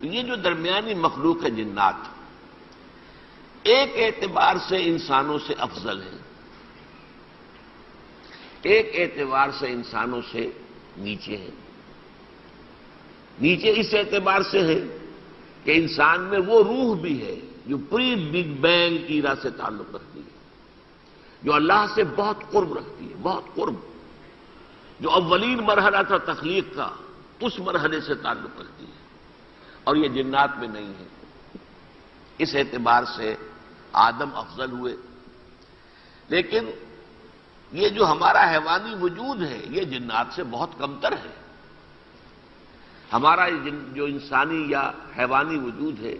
یہ جو درمیانی مخلوق ہے جنات، ایک اعتبار سے انسانوں سے افضل ہے، ایک اعتبار سے انسانوں سے نیچے ہے۔ نیچے اس اعتبار سے ہے کہ انسان میں وہ روح بھی ہے جو پری بگ بینگ ایرا سے تعلق رکھتی ہے، جو اللہ سے بہت قرب رکھتی ہے، بہت قرب، جو اولین مرحلہ تھا تخلیق کا اس مرحلے سے تعلق رکھتی ہے، اور یہ جنات میں نہیں ہے۔ اس اعتبار سے آدم افضل ہوئے، لیکن یہ جو ہمارا حیوانی وجود ہے یہ جنات سے بہت کمتر ہے۔ ہمارا جو انسانی یا حیوانی وجود ہے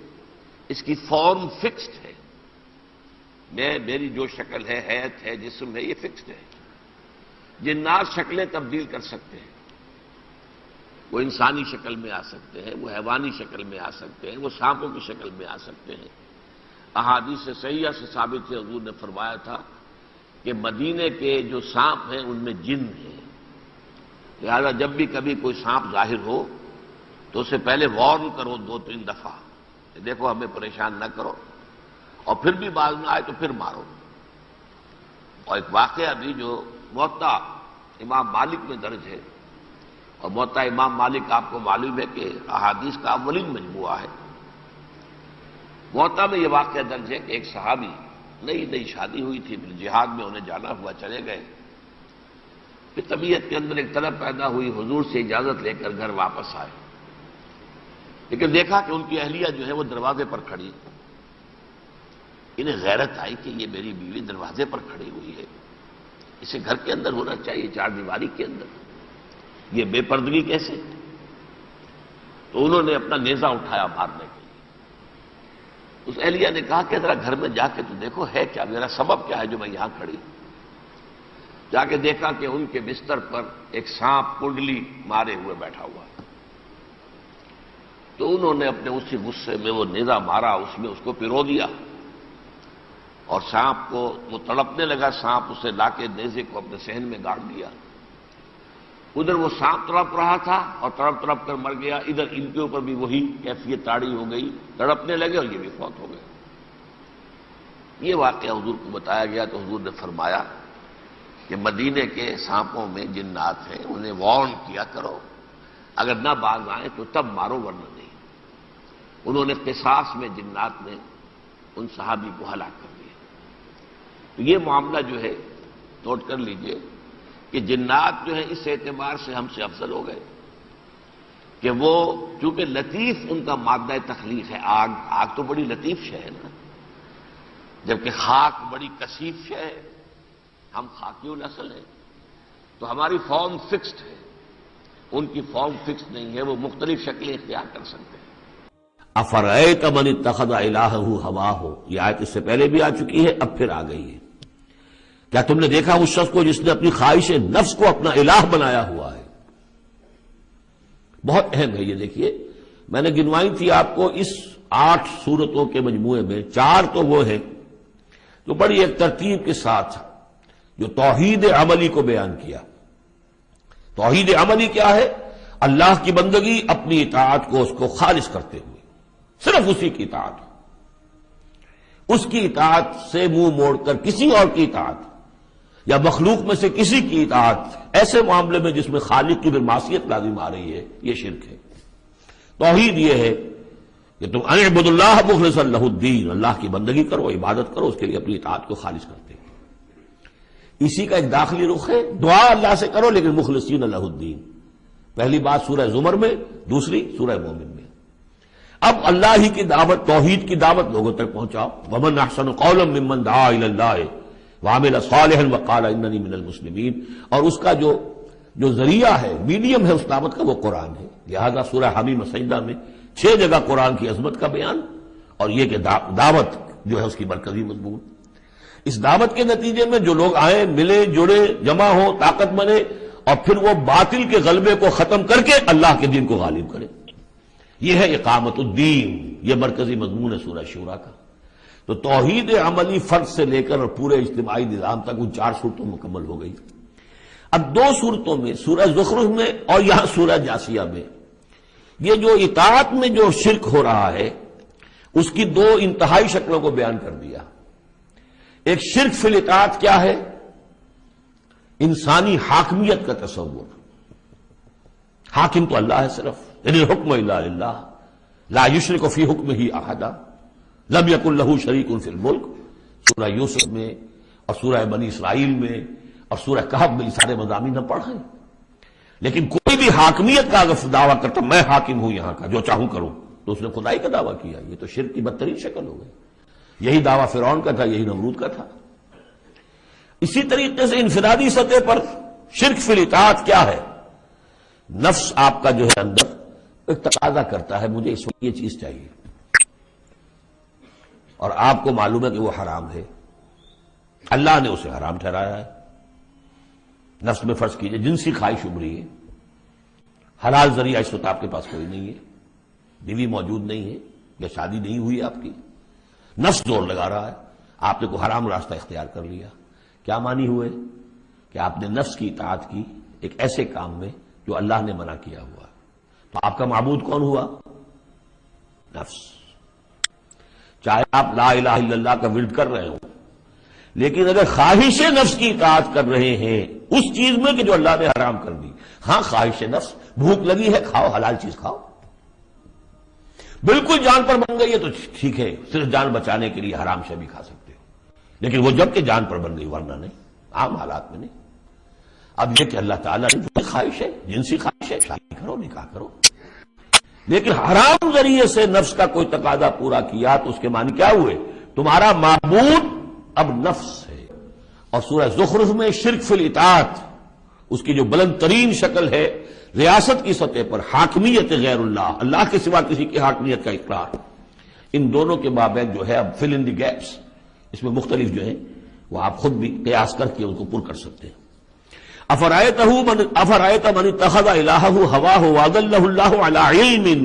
اس کی فارم فکسڈ ہے، میری جو شکل ہے، حیت ہے، جسم ہے، یہ فکسڈ ہے۔ جنات شکلیں تبدیل کر سکتے ہیں، وہ انسانی شکل میں آ سکتے ہیں، وہ حیوانی شکل میں آ سکتے ہیں، وہ سانپوں کی شکل میں آ سکتے ہیں۔ احادیث صحیحہ سے ثابت ہے، حضور نے فرمایا تھا کہ مدینے کے جو سانپ ہیں ان میں جن ہیں، لہذا جب بھی کبھی کوئی سانپ ظاہر ہو تو اسے پہلے وارن کرو 2-3 دفعہ، دیکھو ہمیں پریشان نہ کرو، اور پھر بھی باز نہ آئے تو پھر مارو۔ اور ایک واقعہ بھی جو موطا امام مالک میں درج ہے، اور موطا امام مالک آپ کو معلوم ہے کہ احادیث کا اولین مجموعہ ہے۔ موطا میں یہ واقعہ درج ہے کہ ایک صحابی، نئی نئی شادی ہوئی تھی، پھر جہاد میں انہیں جانا ہوا، چلے گئے، پھر طبیعت کے اندر ایک طلب پیدا ہوئی، حضور سے اجازت لے کر گھر واپس آئے، لیکن دیکھا کہ ان کی اہلیہ جو ہے وہ دروازے پر کھڑی۔ انہیں غیرت آئی کہ یہ میری بیوی دروازے پر کھڑی ہوئی ہے، اسے گھر کے اندر ہونا چاہیے، 4 دیواری کے اندر، یہ بے پردگی کیسے؟ تو انہوں نے اپنا نیزہ اٹھایا مارنے کے لیے۔ اس اہلیہ نے کہا کہ ذرا گھر میں جا کے تو دیکھو ہے کیا، میرا سبب کیا ہے جو میں یہاں کھڑی ہوں۔ جا کے دیکھا کہ ان کے بستر پر ایک سانپ کنڈلی مارے ہوئے بیٹھا ہوا ہے۔ تو انہوں نے اپنے اسی غصے میں وہ نیزہ مارا، اس میں اس کو پرو دیا، اور سانپ کو وہ تڑپنے لگا، سانپ اسے لا کے نیزے کو اپنے صحن میں گاڑ دیا۔ ادھر وہ سانپ تڑپ رہا تھا اور تڑپ تڑپ کر مر گیا، ادھر ان کے اوپر بھی وہی کیفیت تاڑی ہو گئی، تڑپنے لگے اور یہ بھی فوت ہو گئے۔ یہ واقعہ حضور کو بتایا گیا تو حضور نے فرمایا کہ مدینے کے سانپوں میں جنات ہیں، انہیں وارن کیا کرو، اگر نہ باز آئیں تو تب مارو ورنہ نہیں۔ انہوں نے قصاص میں جنات نے ان صحابی کو ہلاک کر دیا۔ تو یہ معاملہ جو ہے نوٹ کر لیجئے کہ جنات جو ہے اس اعتبار سے ہم سے افضل ہو گئے کہ وہ چونکہ لطیف ان کا مادہ تخلیق ہے، آگ تو بڑی لطیف شے ہے نا، جبکہ خاک بڑی کثیف شے ہے، ہم خاکی الاصل ہیں، تو ہماری فارم فکسڈ ہے، ان کی فارم فکسڈ نہیں ہے، وہ مختلف شکلیں اختیار کر سکتے ہیں۔ افرأیت من اتخذ الہہ ہواہ، یہ آیت اس سے پہلے بھی آ چکی ہے، اب پھر آ گئی ہے۔ کیا تم نے دیکھا اس شخص کو جس نے اپنی خواہش نفس کو اپنا الہ بنایا ہوا ہے؟ بہت اہم ہے یہ، دیکھیے میں نے گنوائی تھی آپ کو اس 8 سورتوں کے مجموعے میں 4 تو وہ ہیں جو بڑی ایک ترتیب کے ساتھ جو توحید عملی کو بیان کیا۔ توحید عملی کیا ہے؟ اللہ کی بندگی، اپنی اطاعت کو اس کو خالص کرتے ہوئے، صرف اسی کی اطاعت، اس کی اطاعت سے منہ موڑ کر کسی اور کی اطاعت یا مخلوق میں سے کسی کی اطاعت ایسے معاملے میں جس میں خالق کی پھر معصیت لازم آ رہی ہے، یہ شرک ہے۔ توحید یہ ہے کہ تم اعبد اللہ مخلصا لہ الدین، اللہ کی بندگی کرو، عبادت کرو، اس کے لیے اپنی اطاعت کو خالص کرتے ہیں۔ اسی کا ایک داخلی رخ ہے، دعا اللہ سے کرو لیکن مخلصین لہ الدین، پہلی بات سورہ زمر میں، دوسری سورہ مومن میں۔ اب اللہ ہی کی دعوت، توحید کی دعوت لوگوں تک پہنچاؤ۔ ومن احسن قولا ممن دعا الی اللہ وعمل صالحا وقال اننی من المسلمین، اور اس کا جو ذریعہ ہے، میڈیم ہے اس دعوت کا، وہ قرآن ہے۔ لہذا سورہ حمیم سجدہ میں 6 جگہ قرآن کی عظمت کا بیان، اور یہ کہ دعوت جو ہے اس کی مرکزی مضمون۔ اس دعوت کے نتیجے میں جو لوگ آئیں، ملے، جڑے، جمع ہوں، طاقت بنے، اور پھر وہ باطل کے غلبے کو ختم کر کے اللہ کے دین کو غالب کرے، یہ ہے اقامت الدین، یہ مرکزی مضمون ہے سورہ شورى کا۔ تو توحید عملی فرد سے لے کر اور پورے اجتماعی نظام تک ان 4 صورتوں مکمل ہو گئی۔ اب 2 صورتوں میں، سورہ زخرف میں اور یہاں سورہ جاثیہ میں، یہ جو اطاعت میں جو شرک ہو رہا ہے اس کی دو انتہائی شکلوں کو بیان کر دیا. ایک شرک فی الاطاعت کیا ہے؟ انسانی حاکمیت کا تصور. حاکم تو اللہ ہے صرف، یعنی الحکم الا للہ لا یشرک فی حکمہ احدا لم یکن لہ شریک فی الملک. سورہ یوسف میں اور سورہ بنی اسرائیل میں اور سورہ کہف میں یہ سارے مضامین ہم پڑھ رہے ہیں. لیکن کوئی بھی حاکمیت کا اگر دعویٰ کرتا میں حاکم ہوں یہاں کا، جو چاہوں کروں، تو اس نے خدائی کا دعویٰ کیا. یہ تو شرک کی بدترین شکل ہو گئی. یہی دعویٰ فرعون کا تھا، یہی نمرود کا تھا. اسی طریقے سے انفرادی سطح پر شرک فی الاطاعت کیا ہے؟ نفس آپ کا جو ہے اندر ایک تقاضا کرتا ہے مجھے اس وقت یہ چیز چاہیے، اور آپ کو معلوم ہے کہ وہ حرام ہے، اللہ نے اسے حرام ٹھہرایا ہے. نفس میں فرض کیجئے جنسی خواہش ابھری ہے، حلال ذریعہ اس وقت آپ کے پاس کوئی نہیں ہے، بیوی موجود نہیں ہے یا شادی نہیں ہوئی آپ کی، نفس زور لگا رہا ہے، آپ نے کوئی حرام راستہ اختیار کر لیا. کیا مانی ہوئے کہ آپ نے نفس کی اطاعت کی ایک ایسے کام میں جو اللہ نے منع کیا ہوا. تو آپ کا معبود کون ہوا؟ نفس. چاہے آپ لا الہ الا اللہ کا ورد کر رہے ہوں، لیکن اگر خواہش نفس کی اطاعت کر رہے ہیں اس چیز میں کہ جو اللہ نے حرام کر دی. ہاں خواہش نفس، بھوک لگی ہے کھاؤ، حلال چیز کھاؤ. بالکل جان پر بن گئی ہے تو ٹھیک ہے، صرف جان بچانے کے لیے حرام شے بھی کھا سکتے ہو، لیکن وہ جب کہ جان پر بن گئی، ورنہ نہیں، عام حالات میں نہیں. اب یہ کہ اللہ تعالیٰ نے جو خواہش ہے، جنسی خواہش ہے، شادی کرو، نکاح کرو، لیکن حرام ذریعے سے نفس کا کوئی تقاضا پورا کیا تو اس کے معنی کیا ہوئے؟ تمہارا معبود اب نفس ہے. اور سورہ زخرف میں شرک فی الاطاعت اس کی جو بلند ترین شکل ہے ریاست کی سطح پر حاکمیت غیر اللہ، اللہ کے سوا کسی کی حاکمیت کا اقرار. ان دونوں کے مابین جو ہے اب فل ان دی گیپس اس میں مختلف جو ہیں وہ آپ خود بھی قیاس کر کے ان کو پر کر سکتے ہیں. افرأیت من اتخذ الہہ ہواہ واضلہ اللہ علی علم.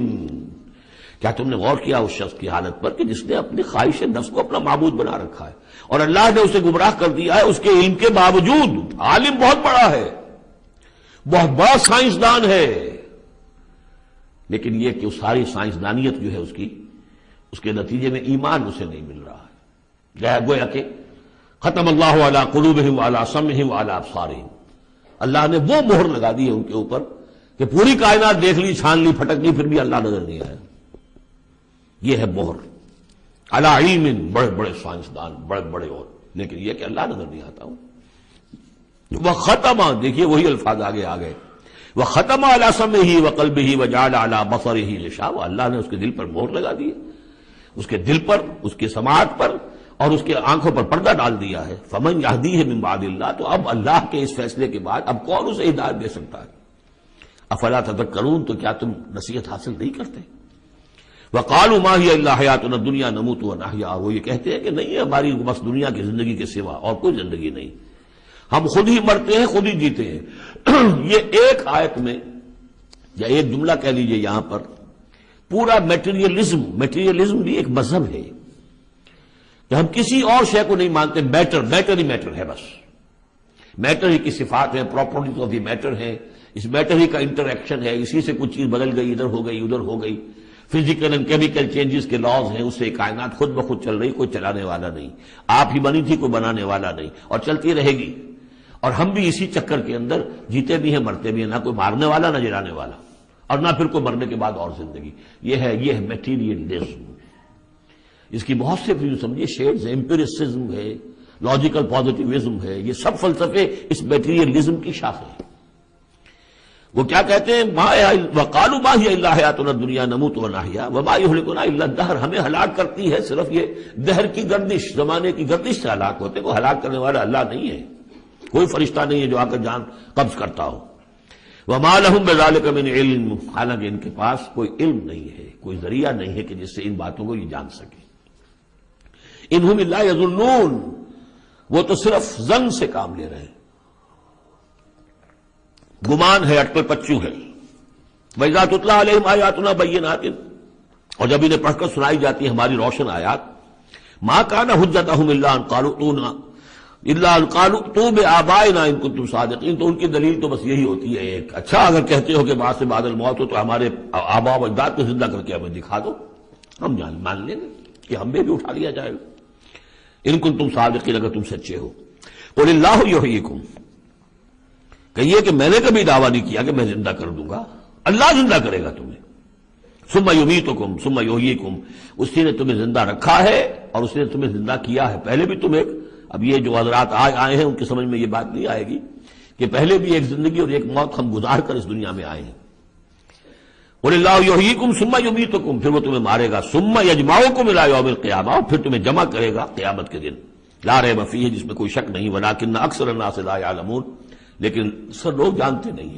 کیا تم نے غور کیا اس شخص کی حالت پر کہ جس نے اپنی خواہش نفس کو اپنا معبود بنا رکھا ہے اور اللہ نے اسے گمراہ کر دیا ہے اس کے علم کے باوجود؟ عالم بہت بڑا ہے، بہت بڑا سائنسدان ہے، لیکن یہ کہ اس ساری سائنسدانیت جو ہے اس کے نتیجے میں ایمان اسے نہیں مل رہا ہے. گویا کہ ختم اللہ علی قلوبہم وعلی سمعہم وعلی ابصارہم، اللہ نے وہ مہر لگا دی ہے ان کے اوپر کہ پوری کائنات دیکھ لی، چھان لی، پھٹک لی، پھر بھی اللہ نظر نہیں آیا. یہ ہے مہر. علی علم، بڑے بڑے سائنسدان، بڑے بڑے، اور لیکن یہ کہ اللہ نظر نہیں آتا ہوں. وہ ختم، دیکھیے وہی الفاظ آگے آ گئے، وہ ختم علی سمعہ وقلبہ وجعل علی بصرہ غشاوہ. اللہ نے اس کے دل پر مہر لگا دی، اس کے دل پر، اس کی سماعت پر اور اس کے آنکھوں پر پردہ ڈال دیا ہے. فمن یہدیہ من بعد اللہ، تو اب اللہ کے اس فیصلے کے بعد اب کون اسے ہدایت دے سکتا ہے؟ افلا تذکرون، تو کیا تم نصیحت حاصل نہیں کرتے؟ وقالوا ما هي الا حیاتنا الدنیا نموت ونحیا، وہ یہ کہتے ہیں کہ نہیں ہے ہماری بس دنیا کی زندگی کے سوا اور کوئی زندگی نہیں، ہم خود ہی مرتے ہیں خود ہی جیتے ہیں. یہ ایک آیت میں یا ایک جملہ کہہ لیجئے یہاں پر پورا میٹیریلزم بھی ایک مذہب ہے کہ ہم کسی اور شے کو نہیں مانتے، میٹر ہی میٹر ہے، بس میٹر ہی کی صفات ہیں، پراپرٹیز آف دی میٹر ہیں، اس میٹر ہی کا انٹریکشن ہے، اسی سے کچھ چیز بدل گئی، ادھر ہو گئی ادھر ہو گئی. فزیکل اینڈ کیمیکل چینجز کے لاز ہیں، اس سے کائنات خود بخود چل رہی، کوئی چلانے والا نہیں. آپ ہی بنی تھی، کوئی بنانے والا نہیں، اور چلتی رہے گی. اور ہم بھی اسی چکر کے اندر جیتے بھی ہیں مرتے بھی ہیں، نہ کوئی مارنے والا نہ جلانے والا، اور نہ پھر کوئی مرنے کے بعد اور زندگی. یہ ہے میٹیریلزم. اس کی بہت سے پھر سمجھیے شیڈز ہیں، ایمپیریسزم ہے، لاجیکل پازیٹیوزم ہے، یہ سب فلسفے اس میٹیریلزم کی شاخیں ہیں. وہ کیا کہتے ہیں؟ وقالوا ما هي الا حیاتنا الدنیا نموت ونحیا وما یہلکنا الا الدہر. ہمیں ہلاک کرتی ہے صرف یہ دہر کی گردش، زمانے کی گردش سے ہلاک ہوتے. کوئی ہلاک کرنے والا اللہ نہیں ہے، کوئی فرشتہ نہیں ہے جو آ کر جان قبض کرتا ہو. وما لهم بذلک من علم، حالانکہ ان کے پاس کوئی علم نہیں ہے، کوئی ذریعہ نہیں ہے کہ جس سے ان باتوں کو یہ جان سکے. انہم الا یظنون، وہ تو صرف ظن سے کام لے رہے ہیں، گمان ہے، اٹکل پچو ہے. وَإِذَا تُتْلَىٰ عَلَيْهِمْ آيَاتُنَا بَيِّنَاتٍ، اور جب انہیں پڑھ کر سنائی جاتی ہے ہماری روشن آیات، مَا كَانَ حُجَّتُهُمْ إِلَّا أَن قَالُوا ائْتُونَا الا ان قالوا تو بآبائنا ان کنتم صادقین، تو ان کی دلیل تو بس یہی ہوتی ہے ایک، اچھا اگر کہتے ہو کہ بعد سے بعد الموت ہو تو ہمارے آباء و اجداد کو زندہ کر کے ہمیں دکھا دو، ہم مان لیں گے کہ ہمیں بھی اٹھا لیا جائے گا، ان کنتم صادقین اگر تم سچے ہو۔ قل اللہ یحییکم، کہیے کہ میں نے کبھی دعویٰ نہیں کیا کہ میں زندہ کر دوں گا، اللہ زندہ کرے گا تمہیں، ثم یمیتکم ثم یحییکم، اسی نے تمہیں زندہ رکھا ہے اور اس نے تمہیں زندہ کیا ہے، پہلے بھی تم ایک، اب یہ جو حضرات آئے ہیں ان کی سمجھ میں یہ بات نہیں آئے گی کہ پہلے بھی ایک زندگی اور ایک موت ہم گزار کر اس دنیا میں آئے ہیں۔ قل اللہ یحییکم ثم یمیتکم، پھر وہ تمہیں مارے گا، ثم یجمعکم الی یوم القیامہ، اور پھر تمہیں جمع کرے گا قیامت کے دن، لا ریب فیہ، جس میں کوئی شک نہیں، ولکن اکثر الناس لا یعلمون، لیکن اکثر لوگ جانتے نہیں ہیں۔